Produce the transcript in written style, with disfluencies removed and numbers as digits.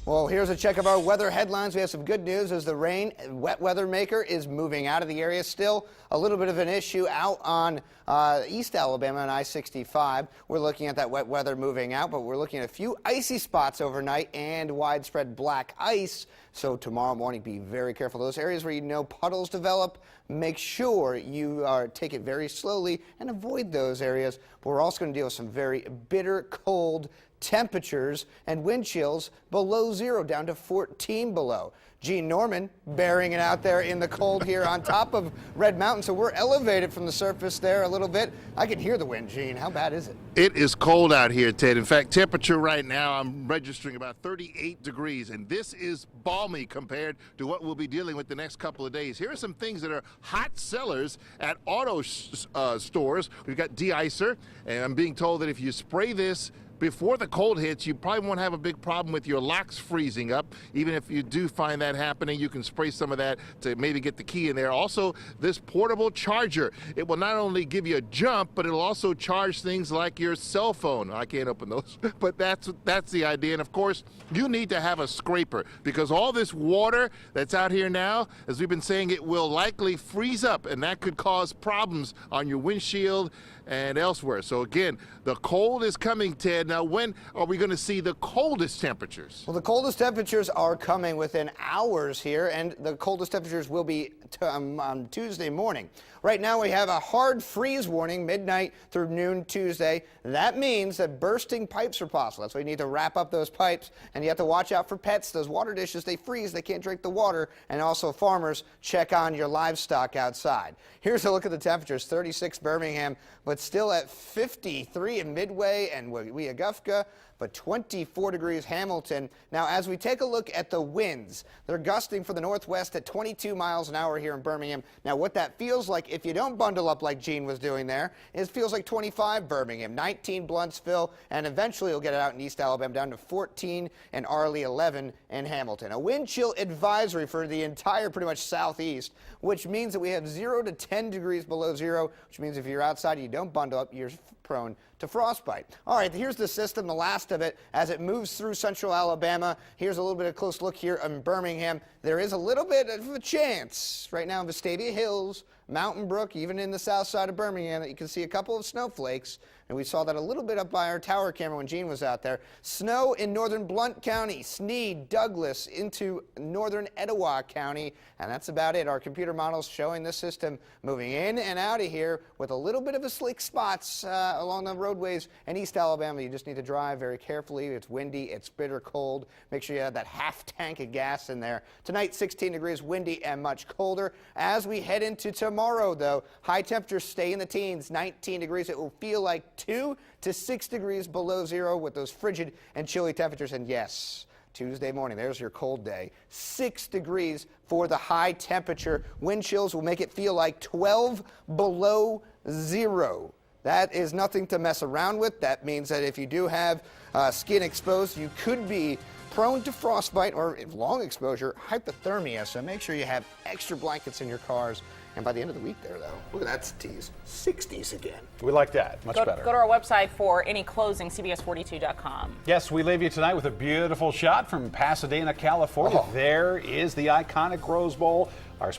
Well, here's a check of our weather headlines. We have some good news as the rain, wet weather maker, is moving out of the area. Still a little bit of an issue out on East Alabama and I-65. We're looking at that wet weather moving out, but we're looking at a few icy spots overnight and widespread black ice. So tomorrow morning, be very careful. Those areas where you know puddles develop, make sure you take it very slowly and avoid those areas. But we're also going to deal with some very bitter cold temperatures and wind chills below zero, down to 14 below. Gene Norman bearing it out there in the cold here on top of Red Mountain, so we're elevated from the surface there a little bit. I can hear the wind, Gene. How bad is it? It is cold out here, Ted. In fact, temperature right now, I'm registering about 38 degrees, and this is balmy compared to what we'll be dealing with the next couple of days. Here are some things that are hot sellers at auto stores. We've got de-icer, and I'm being told that if you spray this before the cold hits, you probably won't have a big problem with your locks freezing up. Even if you do find that happening, you can spray some of that to maybe get the key in there. Also, this portable charger, it will not only give you a jump, but it'll also charge things like your cell phone. I can't open those, but that's the idea. And of course, you need to have a scraper because all this water that's out here now, as we've been saying, it will likely freeze up, and that could cause problems on your windshield and elsewhere. So again, the cold is coming, Ted. Now, when are we going to see the coldest temperatures? Well, the coldest temperatures are coming within hours here, and the coldest temperatures will be on Tuesday morning. Right now, we have a hard freeze warning midnight through noon Tuesday. That means that bursting pipes are possible. That's why you need to wrap up those pipes, and you have to watch out for pets. Those water dishes, they freeze. They can't drink the water. And also, farmers, check on your livestock outside. Here's a look at the temperatures. 36 Birmingham, but still at 53 in Midway and Weathercast, but 24 degrees Hamilton. Now, as we take a look at the winds, they're gusting for the northwest at 22 miles an hour here in Birmingham. Now, what that feels like, if you don't bundle up like Gene was doing there, it feels like 25 Birmingham, 19 Bluntsville, and eventually you'll get it out in East Alabama down to 14 and Arley, 11 in Hamilton. A wind chill advisory for the entire pretty much southeast, which means that we have 0 to 10 degrees below zero, which means if you're outside and you don't bundle up, you're prone to frostbite. All right, here's the system, the last of it, as it moves through central Alabama. Here's a little bit of a close look here in Birmingham. There is a little bit of a chance right now in Vestavia Hills, Mountain Brook, even in the south side of Birmingham, that you can see a couple of snowflakes. And we saw that a little bit up by our tower camera when Gene was out there. Snow in northern Blount County, Sneed, Douglas, into northern Etowah County, and that's about it. Our computer models showing this system moving in and out of here with a little bit of a slick spots along the roadways in East Alabama. You just need to drive very carefully. It's windy, it's bitter cold. Make sure you have that half tank of gas in there. Tonight, 16 degrees, windy and much colder. As we head into tomorrow, though, high temperatures stay in the teens, 19 degrees. It will feel like 2 to 6 degrees below zero with those frigid and chilly temperatures. And yes, Tuesday morning, there's your cold day. 6 degrees for the high temperature. Wind chills will make it feel like 12 below zero. That is nothing to mess around with. That means that if you do have skin exposed, you could be prone to frostbite or long exposure, hypothermia. So make sure you have extra blankets in your cars. And by the end of the week there, though, look at that tease, 60s again. We like that, much better. Go to our website for any closing, CBS42.com. Yes, we leave you tonight with a beautiful shot from Pasadena, California. There is the iconic Rose Bowl. Our